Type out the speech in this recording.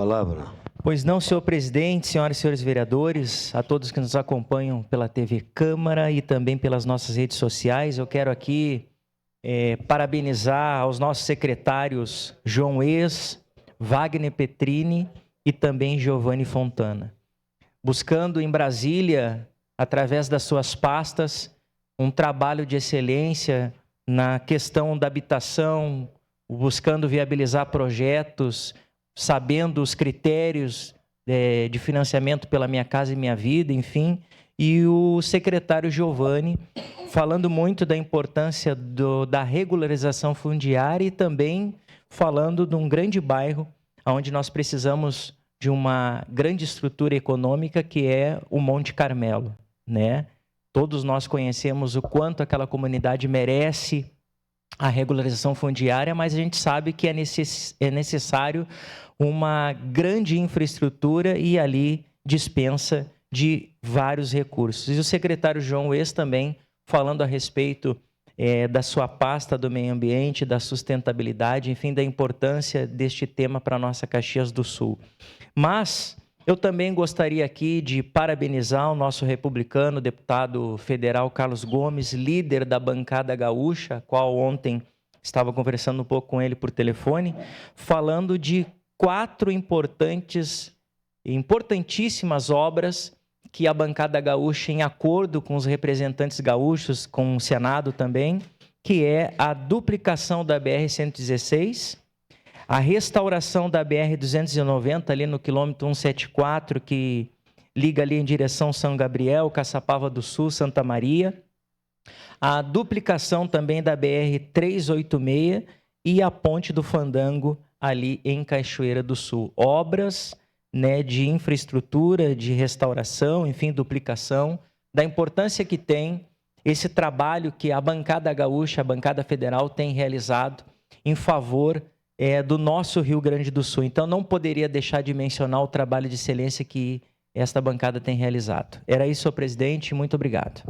Palavra. Pois não, senhor presidente, senhoras e senhores vereadores, a todos que nos acompanham pela TV Câmara e também pelas nossas redes sociais, eu quero aqui parabenizar aos nossos secretários João Ex, Wagner Petrini e também Giovanni Fontana. Buscando em Brasília, através das suas pastas, um trabalho de excelência na questão da habitação, buscando viabilizar projetos, sabendo os critérios de financiamento pela Minha Casa e Minha Vida, enfim, e o secretário Giovanni falando muito da importância da regularização fundiária e também falando de um grande bairro onde nós precisamos de uma grande estrutura econômica, que é o Monte Carmelo, né? Todos nós conhecemos o quanto aquela comunidade merece a regularização fundiária, mas a gente sabe que é necessário uma grande infraestrutura e ali dispensa de vários recursos. E o secretário João Ex também falando a respeito da sua pasta do meio ambiente, da sustentabilidade, enfim, da importância deste tema para a nossa Caxias do Sul. Mas eu também gostaria aqui de parabenizar o nosso republicano, deputado federal Carlos Gomes, líder da bancada gaúcha, qual ontem estava conversando um pouco com ele por telefone, falando de 4 importantíssimas obras que a bancada gaúcha, em acordo com os representantes gaúchos, com o Senado também, que é a duplicação da BR-116, a restauração da BR-290, ali no quilômetro 174, que liga ali em direção São Gabriel, Caçapava do Sul, Santa Maria, a duplicação também da BR-386 e a Ponte do Fandango, ali em Cachoeira do Sul. Obras, né, de infraestrutura, de restauração, enfim, duplicação, da importância que tem esse trabalho que a bancada gaúcha, a bancada federal tem realizado em favor do nosso Rio Grande do Sul. Então, não poderia deixar de mencionar o trabalho de excelência que esta bancada tem realizado. Era isso, senhor presidente. Muito obrigado.